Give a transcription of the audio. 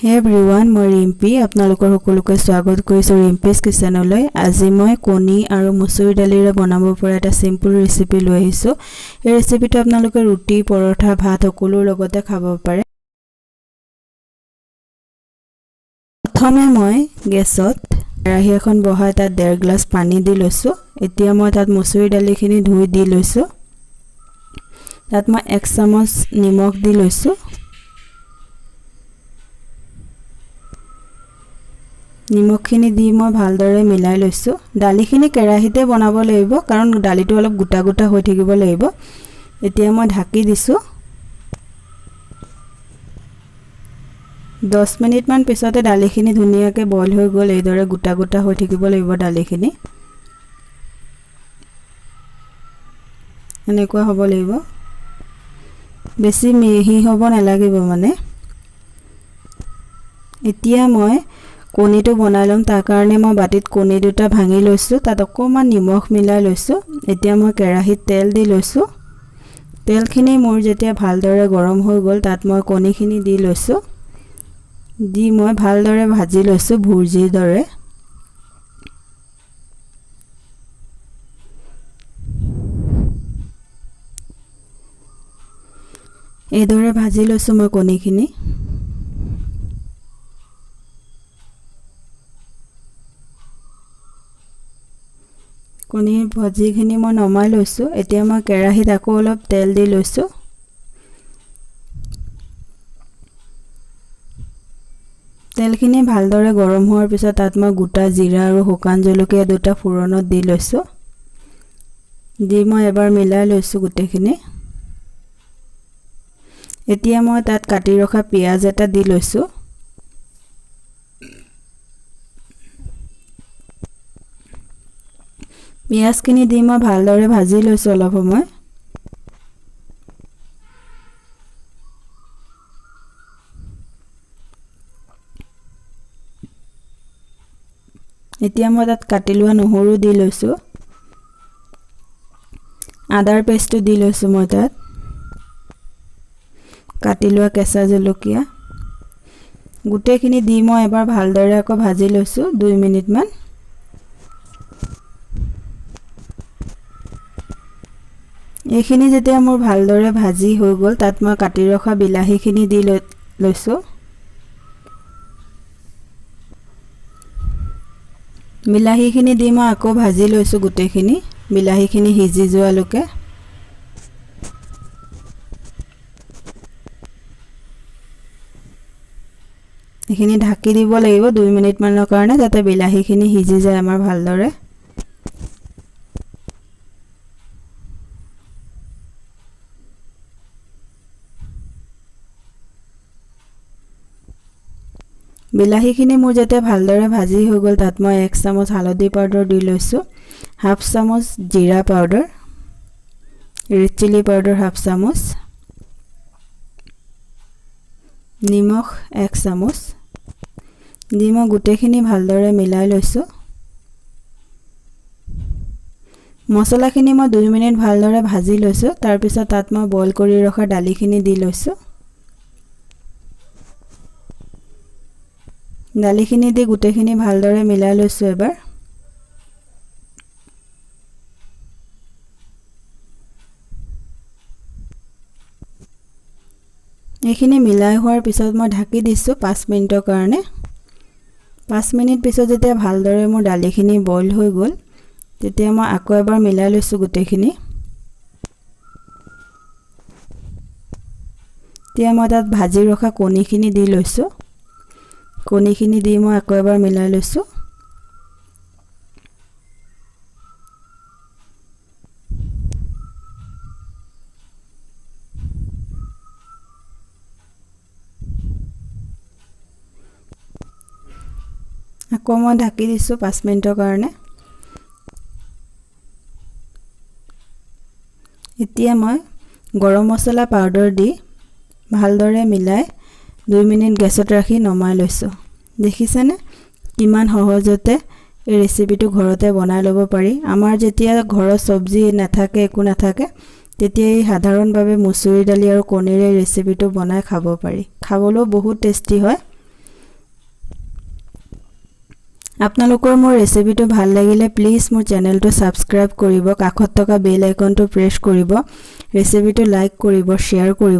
Hey everyone, মই ৰিম্পি আপোনালোকৰ সকলোকে স্বাগত কৰিছো ৰিম্পিছ কিচেনলৈ। আজি মই কণী আৰু মচুৰ দালিৰে বনাব পৰা এটা সিম্পল ৰেচিপি লৈ আহিছো। এই ৰেচিপিটো আপোনালোকে ৰুটি, পৰঠা, ভাত সকলোৰ লগতে খাব পাৰে। প্ৰথমে মই গেছত কেৰাহী এখন বহাই তাত 1.5 গ্লাস পানী দি লৈছো। এতিয়া মই তাত মচুৰ দালিখিনি ধুই দি লৈছো। তাত মই 1 চামুচ নিমখ দি লৈছো। নিমখখিনি দি মই ভালদৰে মিলাই লৈছো। দালিখিনি কেৰাহীতে বনাব লাগিব কাৰণ দালিটো অলপ গোটা গোটা হৈ থাকিব লাগিব। এতিয়া মই ঢাকি দিছো। 10 মিনিট মান পিছতে দালিখিনি ধুনিয়াকৈ বইল হৈ গ'ল। এইদৰে গোটা গোটা হৈ থাকিব লাগিব দালিখিনি। এনেকুৱা হ'ব লাগিব। বেছি মিহি হ'ব নালাগিব মানে। এতিয়া মই কণীটো বনাই লম। তাৰ কাৰণে মই বাটিত কণী দুটা ভাঙি লৈছো। তাত অকমান নিমখ মিলাই লৈছো। এতিয়া মই কেৰাহীত তেল দি লৈছো। তেলখিনি মোৰ যেতিয়া ভালদৰে গৰম হৈ গ'ল তাত মই কণীখিনি দি লৈছো। দি মই ভালদৰে ভাজি লৈছো ভুজিৰ দৰে। এইদৰে ভাজি লৈছো মই কণীখিনি। কণীৰ ভাজিখিনি মই নমাই লৈছো। এতিয়া মই কেৰাহীত আকৌ অলপ তেল দি লৈছো। তেলখিনি ভালদৰে গৰম হোৱাৰ পিছত তাত মই গোটা জিৰা আৰু শুকান জলকীয়া দুটা ফুৰণত দি লৈছো। দি মই এবাৰ মিলাই লৈছো গোটেইখিনি। এতিয়া মই তাত কাটি ৰখা পিয়াজ এটা দি লৈছো। পিয়াজখিনি দি মই ভালদৰে ভাজি লৈছো অলপ সময়। এতিয়া মই তাত কাটি লোৱা নহৰু দি লৈছো। আদাৰ পেষ্টটো দি লৈছো মই তাত। কাটি লোৱা কেঁচা জলকীয়া গোটেইখিনি দি মই এবাৰ ভালদৰে আকৌ ভাজি লৈছো 2 মিনিট মান। এইখিনি যেতিয়া মোৰ ভালদৰে ভাজি হৈ গ'ল তাত মই কাটি ৰখা বিলাহীখিনি দি লৈছো। বিলাহীখিনি দি মই আকৌ ভাজি লৈছো গোটেইখিনি। বিলাহীখিনি সিজি যোৱালৈকে। এইখিনি ঢাকি দিব লাগিব 2 মিনিট মানৰ কাৰণে যাতে বিলাহীখিনি সিজি যায় আমাৰ ভালদৰে। বিলাহীখিনি মোৰ যেতিয়া ভালদৰে ভাজি হৈ গ'ল তাত মই 1 চামুচ হালধি পাউডাৰ দি লৈছো। 1/2 চামুচ জিৰা পাউডাৰ, ৰেড চিলি পাউডাৰ 1/2 চামুচ, নিমখ 1 চামুচ দি মই গোটেইখিনি ভালদৰে মিলাই লৈছো। মছলাখিনি মই 2 মিনিট ভালদৰে ভাজি লৈছো। তাৰ পিছত তাত মই বইল কৰি ৰখা দালিখিনি দি লৈছো। দালিখিনি দি গোটেইখিনি ভালদৰে মিলাই লৈছো এবাৰ। এইখিনি মিলাই হোৱাৰ পিছত মই ঢাকি দিছো 5 মিনিটৰ কাৰণে। 5 মিনিট পিছত যেতিয়া ভালদৰে মোৰ দালিখিনি বইল হৈ গ'ল তেতিয়া মই আকৌ এবাৰ মিলাই লৈছো গোটেইখিনি। এতিয়া মই তাত ভাজি ৰখা কণীখিনি দি লৈছো। কণীখিনি দি মই আকৌ এবাৰ মিলাই লৈছো। আকৌ মই ঢাকি দিছো 5 মিনিটৰ কাৰণে। এতিয়া মই গৰম মছলা পাউডাৰ দি ভালদৰে মিলাই 2 মিনিট গেছত ৰাখি নমাই লৈছো। দেখিছেনে কিমান সহজতে এই ৰেচিপিটো ঘৰতে বনাই ল'ব পাৰি। আমাৰ যেতিয়া ঘৰত সবজি নাথাকে একো নাথাকে তেতিয়া এই সাধাৰণভাৱে মচুৰ দালি আৰু কণীৰে ৰেচিপিটো বনাই খাব পাৰি। খাবলৈও বহুত টেষ্টি হয়। আপোনালোকৰ মোৰ ৰেচিপিটো ভাল লাগিলে প্লিজ মোৰ চেনেলটো সাবস্ক্ৰাইব কৰিব কাষত থকা বেল আইকনটো প্ৰেছ কৰিব ৰেচিপিটো লাইক কৰিব শেয়াৰ কৰিব